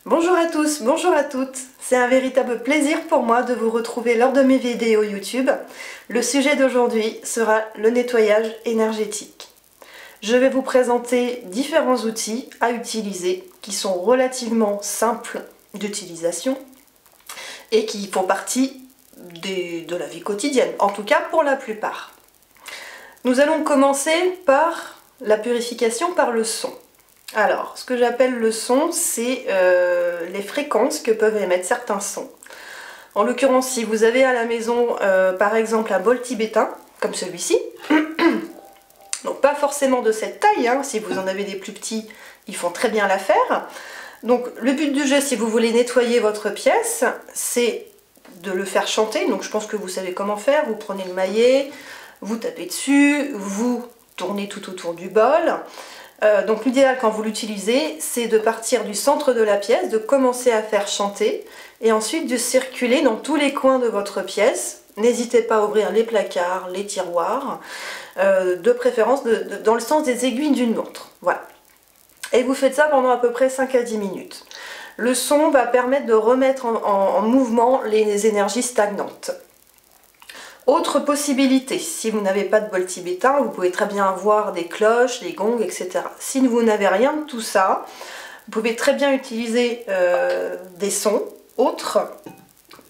Bonjour à tous, bonjour à toutes. C'est un véritable plaisir pour moi de vous retrouver lors de mes vidéos YouTube. Le sujet d'aujourd'hui sera le nettoyage énergétique. Je vais vous présenter différents outils à utiliser qui sont relativement simples d'utilisation et qui font partie de la vie quotidienne, en tout cas pour la plupart. Nous allons commencer par la purification par le son. Alors, ce que j'appelle le son, c'est les fréquences que peuvent émettre certains sons. En l'occurrence, si vous avez à la maison, par exemple, un bol tibétain, comme celui-ci, donc pas forcément de cette taille, hein, si vous en avez des plus petits, ils font très bien l'affaire. Donc le but du jeu, si vous voulez nettoyer votre pièce, c'est de le faire chanter. Donc je pense que vous savez comment faire. Vous prenez le maillet, vous tapez dessus, vous tournez tout autour du bol. Donc l'idéal quand vous l'utilisez, c'est de partir du centre de la pièce, de commencer à faire chanter et ensuite de circuler dans tous les coins de votre pièce. N'hésitez pas à ouvrir les placards, les tiroirs, de préférence dans le sens des aiguilles d'une montre. Voilà. Et vous faites ça pendant à peu près 5 à 10 minutes. Le son va permettre de remettre en mouvement les énergies stagnantes. Autre possibilité, si vous n'avez pas de bol tibétain, vous pouvez très bien avoir des cloches, des gongs, etc. Si vous n'avez rien de tout ça, vous pouvez très bien utiliser des sons autres,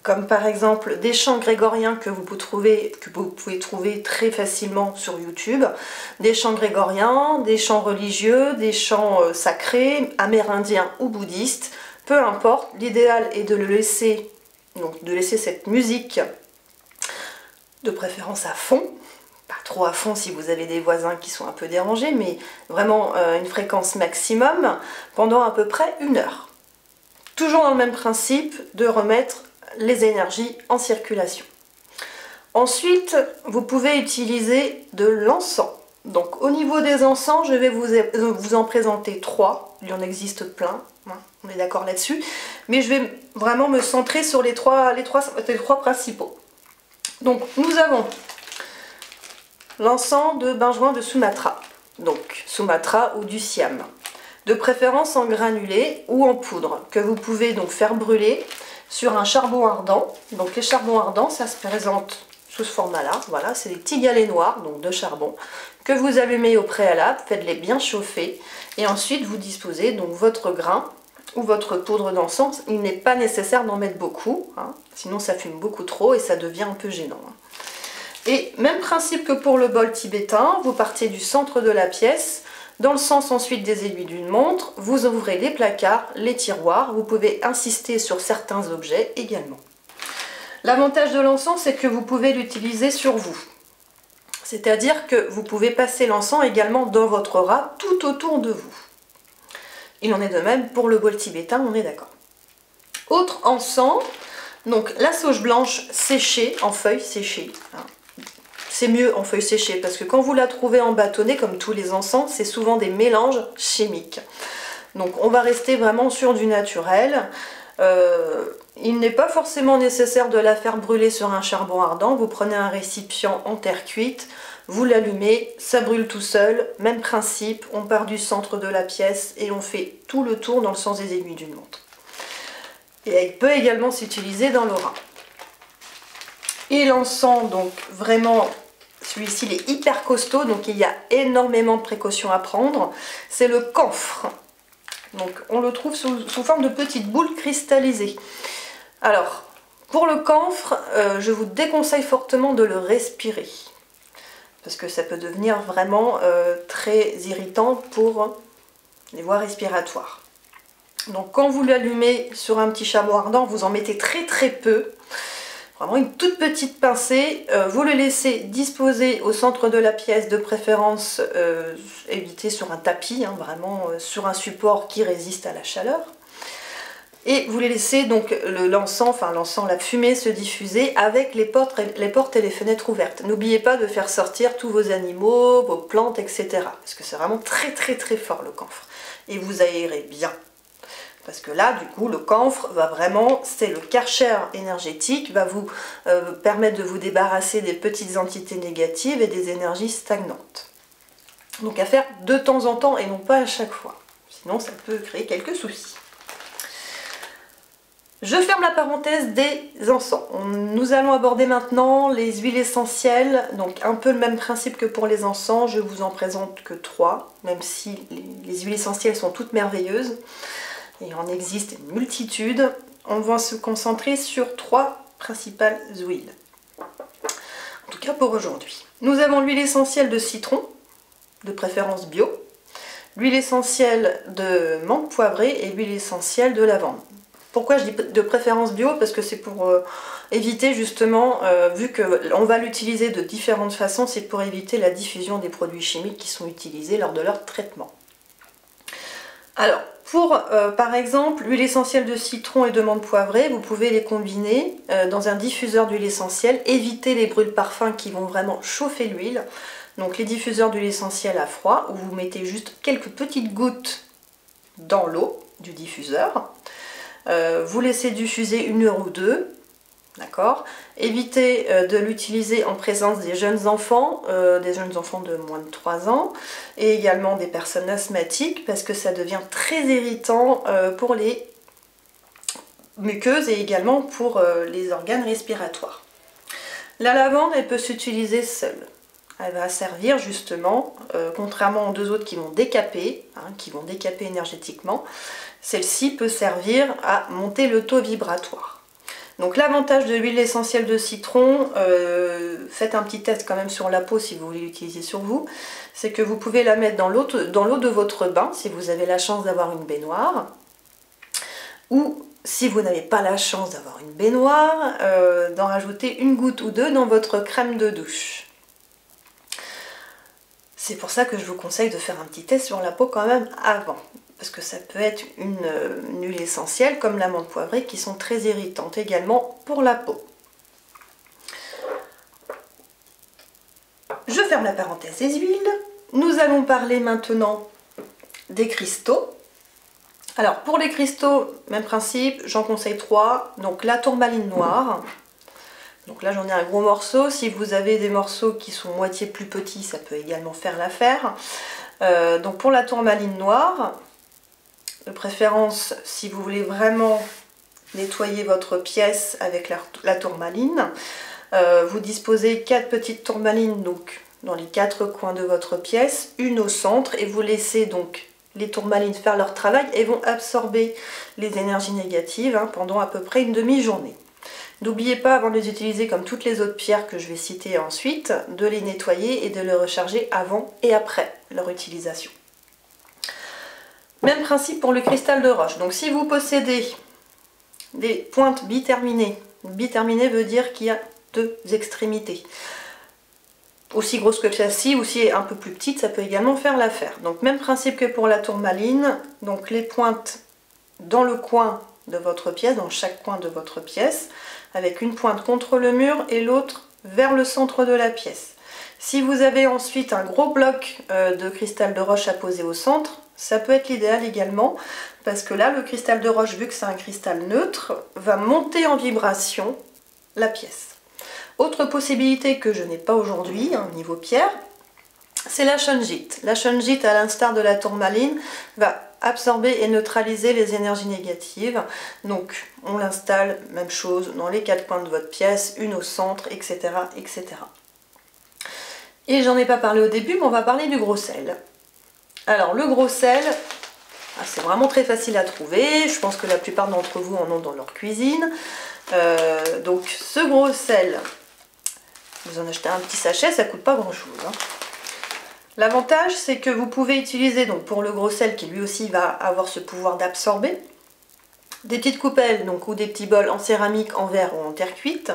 comme par exemple des chants grégoriens que vous pouvez trouver très facilement sur YouTube, des chants grégoriens, des chants religieux, des chants sacrés, amérindiens ou bouddhistes, peu importe, l'idéal est de laisser cette musique de préférence à fond, pas trop à fond si vous avez des voisins qui sont un peu dérangés, mais vraiment une fréquence maximum pendant à peu près 1 heure. Toujours dans le même principe de remettre les énergies en circulation. Ensuite, vous pouvez utiliser de l'encens. Donc au niveau des encens, je vais vous en présenter 3, il y en existe plein, hein, on est d'accord là-dessus, mais je vais vraiment me centrer sur les trois principaux. Donc nous avons l'encens de benjoin de Sumatra, donc Sumatra ou du Siam, de préférence en granulé ou en poudre, que vous pouvez donc faire brûler sur un charbon ardent. Donc les charbons ardents, ça se présente sous ce format-là, voilà, c'est des petits galets noirs, donc de charbon, que vous allumez au préalable, faites-les bien chauffer, et ensuite vous disposez donc votre grain ou votre poudre d'encens. Il n'est pas nécessaire d'en mettre beaucoup, hein, sinon ça fume beaucoup trop et ça devient un peu gênant. Hein. Et même principe que pour le bol tibétain, vous partez du centre de la pièce, dans le sens ensuite des aiguilles d'une montre, vous ouvrez les placards, les tiroirs, vous pouvez insister sur certains objets également. L'avantage de l'encens, c'est que vous pouvez l'utiliser sur vous. C'est-à-dire que vous pouvez passer l'encens également dans votre rat tout autour de vous. Il en est de même pour le bol tibétain, on est d'accord. Autre encens, donc la sauge blanche séchée, en feuilles séchées. Hein. C'est mieux en feuilles séchées parce que quand vous la trouvez en bâtonnet, comme tous les encens, c'est souvent des mélanges chimiques. Donc on va rester vraiment sur du naturel. Il n'est pas forcément nécessaire de la faire brûler sur un charbon ardent. Vous prenez un récipient en terre cuite, vous l'allumez, ça brûle tout seul, même principe, on part du centre de la pièce et on fait tout le tour dans le sens des aiguilles d'une montre. Et il peut également s'utiliser dans le rat. Et l'encens, donc vraiment, celui-ci il est hyper costaud, donc il y a énormément de précautions à prendre, c'est le camphre. Donc on le trouve sous forme de petites boules cristallisées. Alors, pour le camphre, je vous déconseille fortement de le respirer. Parce que ça peut devenir vraiment très irritant pour les voies respiratoires. Donc quand vous l'allumez sur un petit charbon ardent, vous en mettez très peu, vraiment une toute petite pincée, vous le laissez disposer au centre de la pièce, de préférence évitez sur un tapis, hein, vraiment sur un support qui résiste à la chaleur. Et vous les laissez donc l'encens, la fumée se diffuser avec les portes et les fenêtres ouvertes. N'oubliez pas de faire sortir tous vos animaux, vos plantes, etc. Parce que c'est vraiment très fort le camphre. Et vous aérez bien. Parce que là, du coup, le camphre va vraiment, c'est le karcher énergétique, va vous permettre de vous débarrasser des petites entités négatives et des énergies stagnantes. Donc à faire de temps en temps et non pas à chaque fois. Sinon, ça peut créer quelques soucis. Je ferme la parenthèse des encens. Nous allons aborder maintenant les huiles essentielles, donc un peu le même principe que pour les encens, je vous en présente que 3, même si les huiles essentielles sont toutes merveilleuses, et il en existe une multitude. On va se concentrer sur 3 principales huiles, en tout cas pour aujourd'hui. Nous avons l'huile essentielle de citron, de préférence bio, l'huile essentielle de menthe poivrée et l'huile essentielle de lavande. Pourquoi je dis de préférence bio? Parce que c'est pour éviter justement, vu qu'on va l'utiliser de différentes façons, c'est pour éviter la diffusion des produits chimiques qui sont utilisés lors de leur traitement. Alors, pour par exemple l'huile essentielle de citron et de menthe poivrée, vous pouvez les combiner dans un diffuseur d'huile essentielle, éviter les brûle-parfums qui vont vraiment chauffer l'huile. Donc les diffuseurs d'huile essentielle à froid, où vous mettez juste quelques petites gouttes dans l'eau du diffuseur. Vous laissez diffuser 1 heure ou 2, d'accord. Évitez de l'utiliser en présence des jeunes enfants de moins de 3 ans, et également des personnes asthmatiques, parce que ça devient très irritant pour les muqueuses et également pour les organes respiratoires. La lavande, elle peut s'utiliser seule. Elle va servir justement, contrairement aux 2 autres qui vont décaper, énergétiquement, celle-ci peut servir à monter le taux vibratoire. Donc l'avantage de l'huile essentielle de citron, faites un petit test quand même sur la peau si vous voulez l'utiliser sur vous, c'est que vous pouvez la mettre dans l'eau de votre bain, si vous avez la chance d'avoir une baignoire, ou si vous n'avez pas la chance d'avoir une baignoire, d'en rajouter 1 goutte ou 2 dans votre crème de douche. C'est pour ça que je vous conseille de faire un petit test sur la peau quand même avant. Parce que ça peut être une huile essentielle comme la menthe poivrée qui sont très irritantes également pour la peau. Je ferme la parenthèse des huiles. Nous allons parler maintenant des cristaux. Alors pour les cristaux, même principe, j'en conseille 3. Donc la tourmaline noire. Donc là j'en ai un gros morceau, si vous avez des morceaux qui sont moitié plus petits, ça peut également faire l'affaire. Donc pour la tourmaline noire, de préférence si vous voulez vraiment nettoyer votre pièce avec la tourmaline, vous disposez 4 petites tourmalines donc dans les 4 coins de votre pièce, une au centre, et vous laissez donc les tourmalines faire leur travail et vont absorber les énergies négatives pendant à peu près une demi-journée. N'oubliez pas, avant de les utiliser comme toutes les autres pierres que je vais citer ensuite, de les nettoyer et de les recharger avant et après leur utilisation. Même principe pour le cristal de roche. Donc si vous possédez des pointes biterminées, biterminé veut dire qu'il y a 2 extrémités. Aussi grosse que celle-ci, ou si elle est un peu plus petite, ça peut également faire l'affaire. Donc même principe que pour la tourmaline, donc les pointes dans le coin de votre pièce, dans chaque coin de votre pièce, avec une pointe contre le mur et l'autre vers le centre de la pièce. Si vous avez ensuite un gros bloc de cristal de roche à poser au centre, ça peut être l'idéal également, parce que là, le cristal de roche, vu que c'est un cristal neutre, va monter en vibration la pièce. Autre possibilité que je n'ai pas aujourd'hui, niveau pierre, c'est la shungite. La shungite, à l'instar de la tourmaline, va absorber et neutraliser les énergies négatives. Donc on l'installe, même chose, dans les 4 coins de votre pièce, une au centre, etc. etc. Et j'en ai pas parlé au début, mais on va parler du gros sel. Alors le gros sel, c'est vraiment très facile à trouver. Je pense que la plupart d'entre vous en ont dans leur cuisine. Donc ce gros sel, vous en achetez un petit sachet, ça coûte pas grand chose. L'avantage, c'est que vous pouvez utiliser, donc pour le gros sel qui lui aussi va avoir ce pouvoir d'absorber, des petites coupelles donc, ou des petits bols en céramique, en verre ou en terre cuite.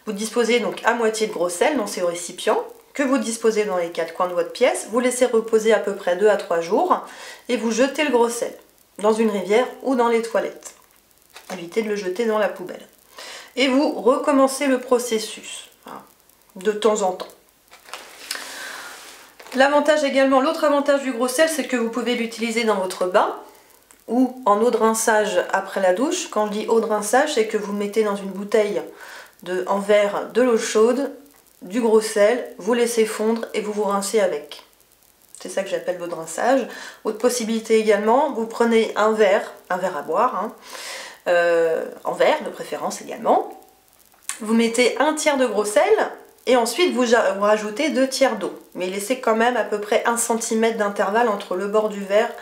Vous disposez donc à moitié de gros sel dans ces récipients que vous disposez dans les 4 coins de votre pièce. Vous laissez reposer à peu près 2 à 3 jours et vous jetez le gros sel dans une rivière ou dans les toilettes. Évitez de le jeter dans la poubelle. Et vous recommencez le processus de temps en temps. L'avantage également, l'autre avantage du gros sel, c'est que vous pouvez l'utiliser dans votre bain ou en eau de rinçage après la douche. Quand je dis eau de rinçage, c'est que vous mettez dans une bouteille en verre de l'eau chaude, du gros sel, vous laissez fondre et vous vous rincez avec. C'est ça que j'appelle l'eau de rinçage. Autre possibilité également, vous prenez un verre à boire, en verre de préférence également. Vous mettez un tiers de gros sel et ensuite vous rajoutez 2 tiers d'eau. Mais laissez quand même à peu près 1 cm d'intervalle entre le bord du verre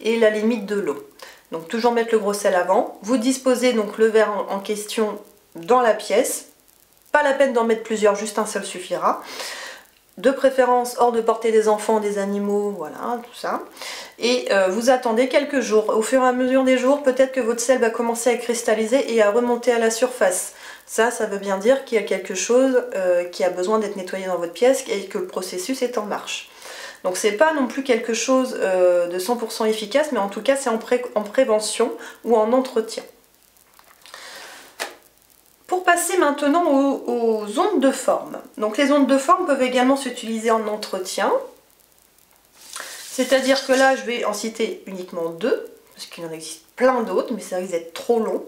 et la limite de l'eau. Donc toujours mettre le gros sel avant. Vous disposez donc le verre en question dans la pièce. Pas la peine d'en mettre plusieurs, juste un seul suffira. De préférence hors de portée des enfants, des animaux, voilà, tout ça. Et vous attendez quelques jours. Au fur et à mesure des jours, peut-être que votre sel va commencer à cristalliser et à remonter à la surface. Ça veut bien dire qu'il y a quelque chose qui a besoin d'être nettoyé dans votre pièce et que le processus est en marche. Donc c'est pas non plus quelque chose de 100% efficace, mais en tout cas c'est en prévention ou en entretien. Pour passer maintenant aux ondes de forme. Donc les ondes de forme peuvent également s'utiliser en entretien. C'est-à-dire que là je vais en citer uniquement 2, parce qu'il en existe plein d'autres, mais ça risque d'être trop long.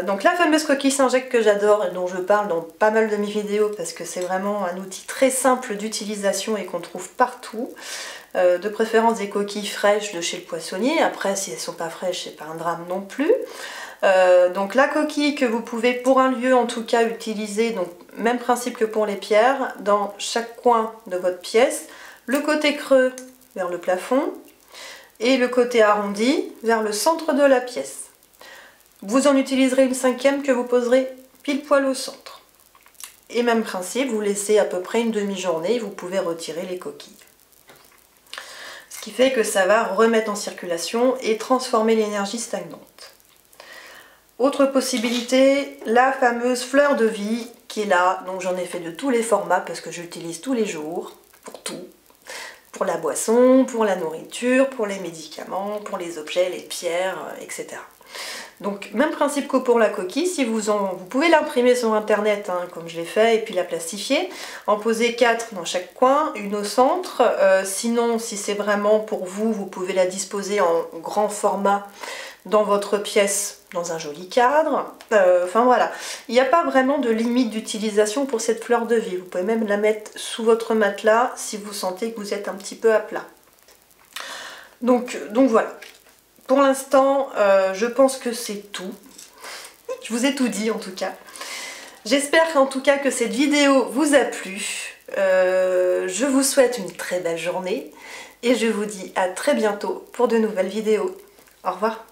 Donc la fameuse coquille Saint-Jacques que j'adore et dont je parle dans pas mal de mes vidéos parce que c'est vraiment un outil très simple d'utilisation et qu'on trouve partout. De préférence des coquilles fraîches de chez le poissonnier. Après si elles ne sont pas fraîches c'est pas un drame non plus. Donc la coquille que vous pouvez pour un lieu en tout cas utiliser, donc même principe que pour les pierres, dans chaque coin de votre pièce, le côté creux vers le plafond et le côté arrondi vers le centre de la pièce. Vous en utiliserez une 5e que vous poserez pile poil au centre. Et même principe, vous laissez à peu près une demi-journée et vous pouvez retirer les coquilles. Ce qui fait que ça va remettre en circulation et transformer l'énergie stagnante. Autre possibilité, la fameuse fleur de vie qui est là. Donc j'en ai fait de tous les formats parce que j'utilise tous les jours pour tout. Pour la boisson, pour la nourriture, pour les médicaments, pour les objets, les pierres, etc. Donc même principe que pour la coquille, si vous pouvez l'imprimer sur internet hein, comme je l'ai fait et puis la plastifier, en poser 4 dans chaque coin, une au centre, sinon si c'est vraiment pour vous, vous pouvez la disposer en grand format dans votre pièce, dans un joli cadre, enfin voilà, il n'y a pas vraiment de limite d'utilisation pour cette fleur de vie, vous pouvez même la mettre sous votre matelas si vous sentez que vous êtes un petit peu à plat. Donc voilà. Pour l'instant, je pense que c'est tout. Je vous ai tout dit en tout cas. J'espère en tout cas que cette vidéo vous a plu. Je vous souhaite une très belle journée et je vous dis à très bientôt pour de nouvelles vidéos. Au revoir.